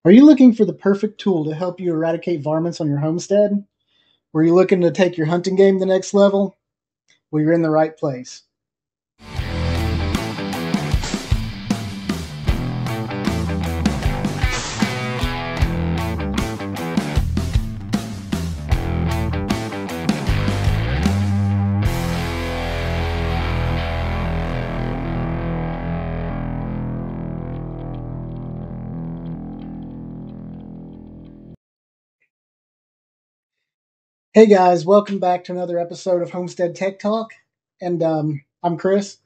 Are you looking for the perfect tool to help you eradicate varmints on your homestead? Or are you looking to take your hunting game to the next level? Well, you're in the right place. Hey guys, welcome back to another episode of Homestead Tech Talk. And I'm Chris.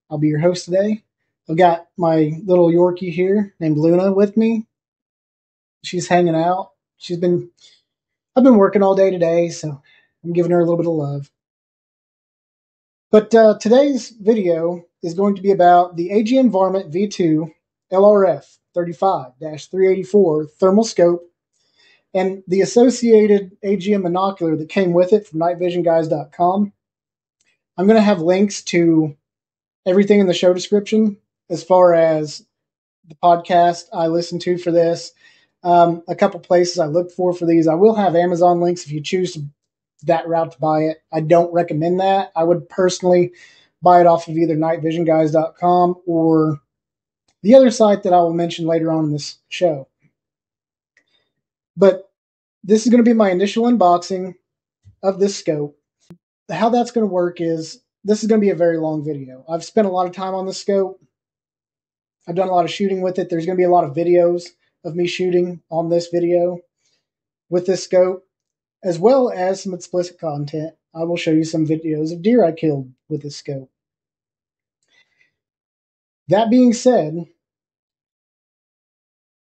I'll be your host today. I've got my little Yorkie here named Luna with me. She's hanging out. I've been working all day today, so I'm giving her a little bit of love. But today's video is going to be about the AGM Varmint V2 LRF 35-384 thermal scope and the associated AGM monocular that came with it from nightvisionguys.com. I'm going to have links to everything in the show description as far as the podcast I listen to for this, a couple places I look for these. I will have Amazon links if you choose that route to buy it. I don't recommend that. I would personally buy it off of either nightvisionguys.com or the other site that I will mention later on in this show. But this is going to be my initial unboxing of this scope. How that's going to work is this is going to be a very long video. I've spent a lot of time on the scope. I've done a lot of shooting with it. There's going to be a lot of videos of me shooting on this video with this scope, as well as some explicit content. I will show you some videos of deer I killed with this scope. That being said,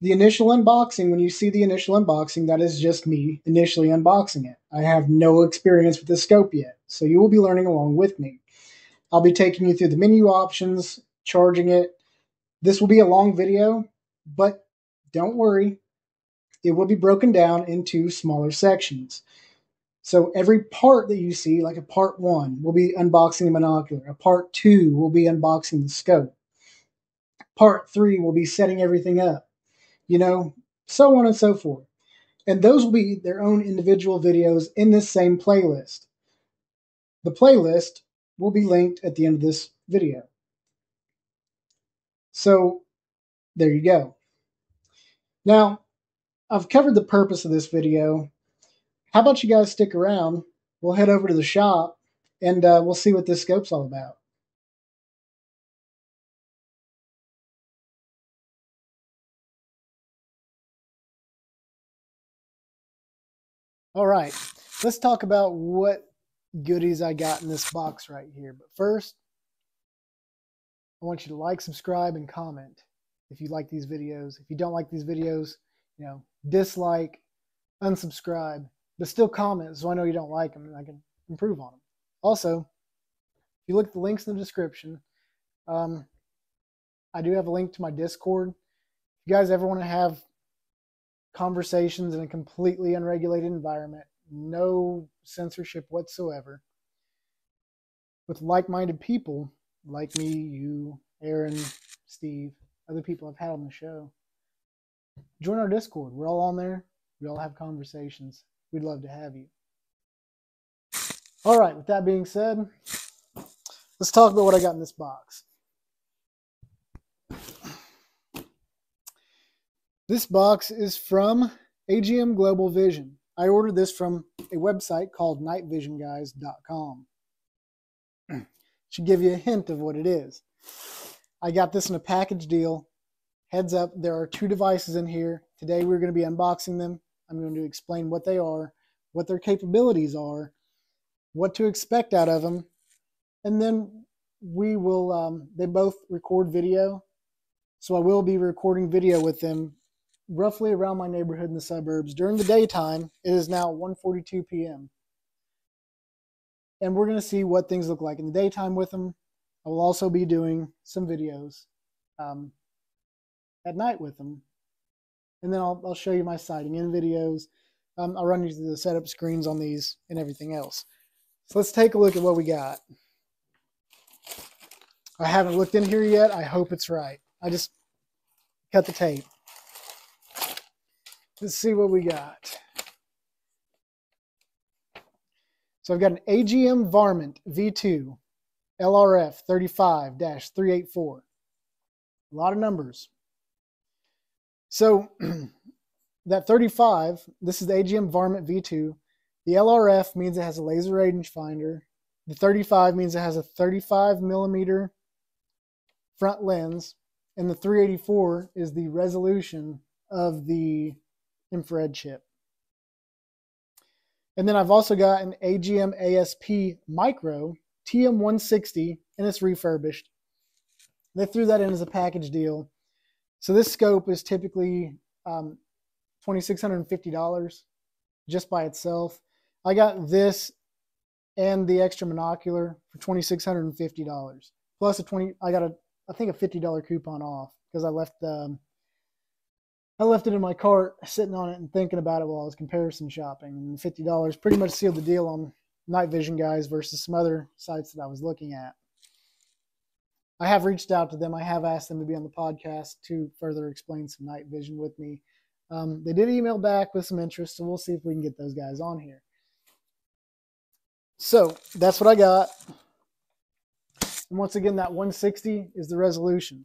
the initial unboxing, when you see the initial unboxing, that is just me initially unboxing it. I have no experience with this scope yet, so you will be learning along with me. I'll be taking you through the menu options, charging it. This will be a long video, but don't worry. It will be broken down into smaller sections. So every part that you see, like a part 1, will be unboxing the monocular. A part 2 will be unboxing the scope. Part 3 will be setting everything up. So on and so forth. And those will be their own individual videos in this same playlist. The playlist will be linked at the end of this video. So there you go. Now, I've covered the purpose of this video. How about you guys stick around? We'll head over to the shop and we'll see what this scope's all about. All right, let's talk about what goodies I got in this box right here. But first, I want you to like, subscribe, and comment if you like these videos. If you don't like these videos, dislike, unsubscribe, but still comment so I know you don't like them and I can improve on them. Also, if you look at the links in the description, I do have a link to my Discord. If you guys ever want to have conversations in a completely unregulated environment, no censorship whatsoever, with like-minded people like me, you, Aaron, Steve, other people I've had on the show, join our Discord. We're all on there. We all have conversations. We'd love to have you. All right, with that being said, let's talk about what I got in this box. This box is from AGM Global Vision. I ordered this from a website called nightvisionguys.com. Should give you a hint of what it is. I got this in a package deal. Heads up, there are 2 devices in here. Today we're going to be unboxing them. I'm going to explain what they are, what their capabilities are, what to expect out of them, and then we will, they both record video, so I will be recording video with them roughly around my neighborhood in the suburbs. During the daytime, it is now 1:42 p.m. And we're going to see what things look like in the daytime with them. I will also be doing some videos at night with them. And then I'll show you my sighting in videos. I'll run you through the setup screens on these and everything else. So let's take a look at what we got. I haven't looked in here yet. I hope it's right. I just cut the tape. Let's see what we got. So I've got an AGM Varmint V2 LRF 35-384. A lot of numbers. So that 35, this is the AGM Varmint V2. The LRF means it has a laser rangefinder. The 35 means it has a 35 millimeter front lens. And the 384 is the resolution of the infrared chip. And then I've also got an AGM ASP Micro TM160, and it's refurbished. They threw that in as a package deal. So this scope is typically $2,650 just by itself. I got this and the extra monocular for $2,650 plus I got I think a $50 coupon off because I left it in my cart sitting on it and thinking about it while I was comparison shopping. And $50 pretty much sealed the deal on night vision guys versus some other sites that I was looking at. I have reached out to them. I have asked them to be on the podcast to further explain some night vision with me. They did email back with some interest, so we'll see if we can get those guys on here. So that's what I got. And once again, that 160 is the resolution.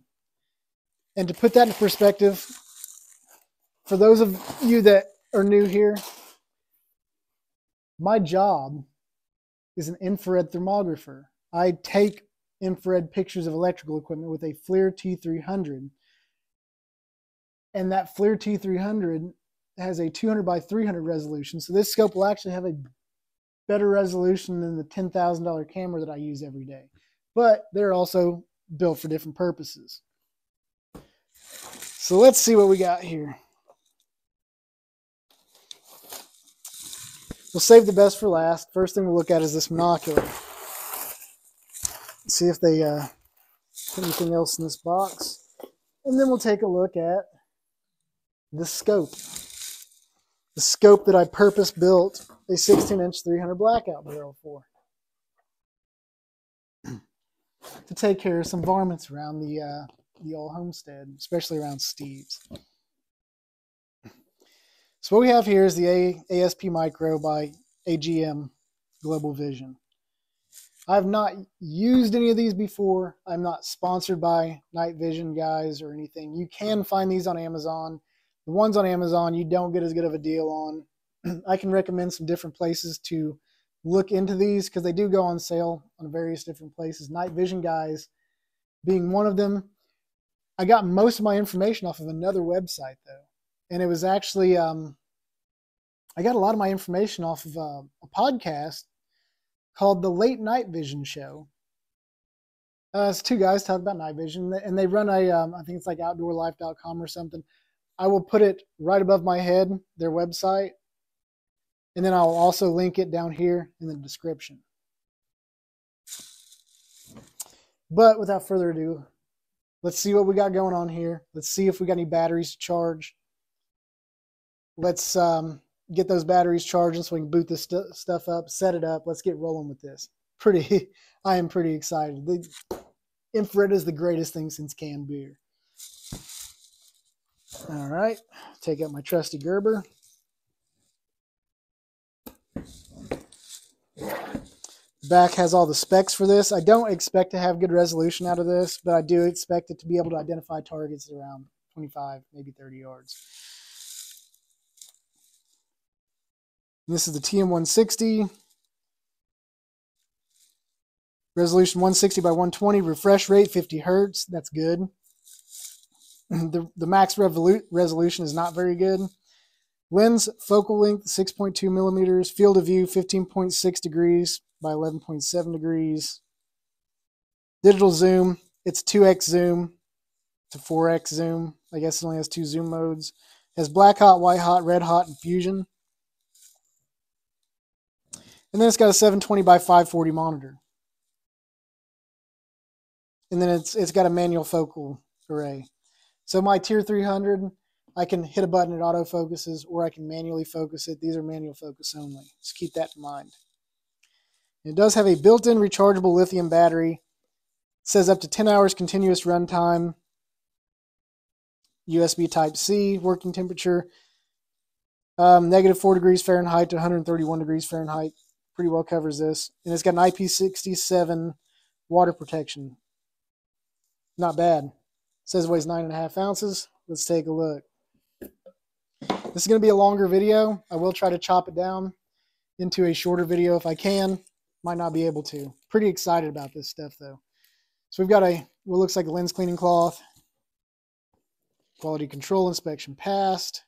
And to put that in perspective, for those of you that are new here, my job is an infrared thermographer. I take infrared pictures of electrical equipment with a FLIR T300. And that FLIR T300 has a 200 by 300 resolution. So this scope will actually have a better resolution than the $10,000 camera that I use every day. But they're also built for different purposes. So let's see what we got here. We'll save the best for last. First thing we'll look at is this monocular. See if they put anything else in this box. And then we'll take a look at the scope. The scope that I purpose built a 16-inch 300 blackout barrel for. To take care of some varmints around the old homestead, especially around Steve's. So what we have here is the ASP Micro by AGM Global Vision. I have not used any of these before. I'm not sponsored by Night Vision guys or anything. You can find these on Amazon. The ones on Amazon you don't get as good of a deal on. I can recommend some different places to look into these because they do go on sale on various different places. Night Vision guys being one of them. I got most of my information off of another website though. And it was actually, I got a lot of my information off of a podcast called The Late Night Vision Show. It's two guys talk about night vision, and they run a, I think it's like outdoorlife.com or something. I will put it right above my head, their website, and then I'll also link it down here in the description. But without further ado, let's see what we got going on here. Let's see if we got any batteries to charge. Let's get those batteries charging so we can boot this stuff up, set it up. Let's get rolling with this. I am pretty excited. The infrared is the greatest thing since canned beer. All right, take out my trusty Gerber. Back has all the specs for this. I don't expect to have good resolution out of this, but I do expect it to be able to identify targets at around 25, maybe 30 yards. And this is the TM160. Resolution 160 by 120. Refresh rate 50 hertz. That's good. The max resolution is not very good. Lens focal length 6.2 millimeters. Field of view 15.6 degrees by 11.7 degrees. Digital zoom, it's 2x zoom to 4x zoom. I guess it only has two zoom modes. It has black hot, white hot, red hot, and fusion. And then it's got a 720 by 540 monitor. And then it's got a manual focal array. So my tier 300, I can hit a button, it autofocuses, or I can manually focus it. These are manual focus only. Just keep that in mind. It does have a built-in rechargeable lithium battery. It says up to 10 hours continuous runtime. USB Type-C, working temperature. -4 degrees Fahrenheit to 131 degrees Fahrenheit. Pretty well covers this. And it's got an IP67 water protection. Not bad. It says it weighs 9.5 ounces. Let's take a look. This is going to be a longer video. I will try to chop it down into a shorter video if I can. Might not be able to. Pretty excited about this stuff though. So we've got what looks like a lens cleaning cloth. Quality control inspection passed.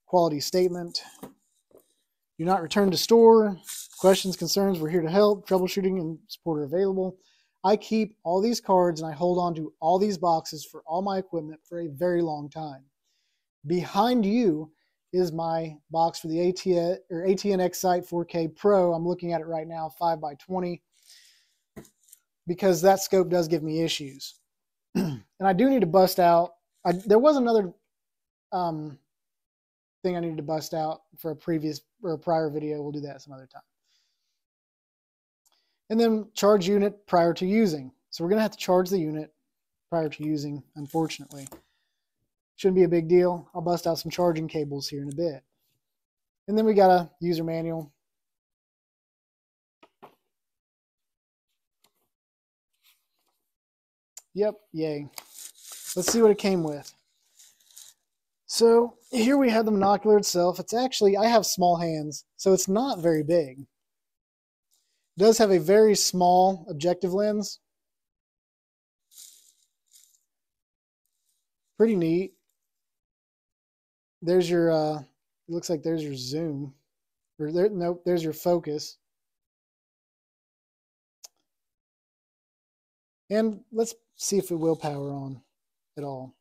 Quality statement. Do not return to store. Questions, concerns, we're here to help. Troubleshooting and support are available. I keep all these cards and I hold on to all these boxes for all my equipment for a very long time. Behind you is my box for the ATN Excite 4K Pro. I'm looking at it right now, 5x20, because that scope does give me issues. And I do need to bust out. There was another thing I needed to bust out for a prior video. We'll do that some other time. And then charge unit prior to using. So we're going to have to charge the unit prior to using, unfortunately. Shouldn't be a big deal. I'll bust out some charging cables here in a bit. And then we got a user manual. Yep, yay. Let's see what it came with. So here we have the monocular itself. It's actually, I have small hands, so it's not very big. It does have a very small objective lens. Pretty neat. There's your, it looks like there's your zoom. Or there, nope, there's your focus. And let's see if it will power on at all.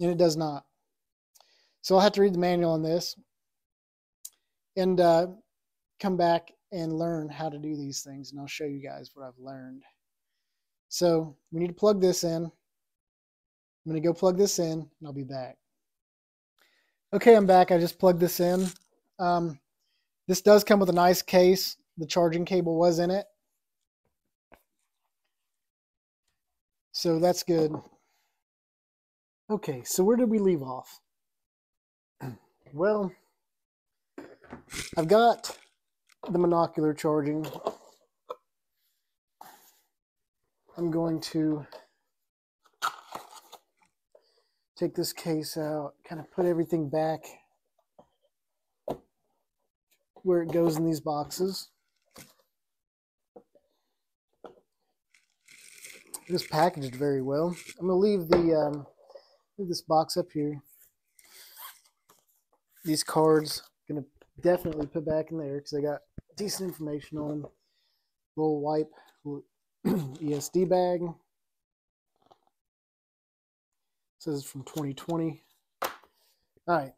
And it does not. So I'll have to read the manual on this and come back and learn how to do these things. And I'll show you guys what I've learned. So we need to plug this in. I'm going to go plug this in and I'll be back. Okay, I'm back. I just plugged this in. This does come with a nice case. The charging cable was in it. So that's good. Okay, so where did we leave off? Well, I've got the monocular charging. I'm going to take this case out, kind of put everything back where it goes in these boxes. It is packaged very well. I'm going to leave this box up here. These cards, I'm going to definitely put back in there because they got decent information on them. Little wipe, little ESD bag. It says it's from 2020. All right,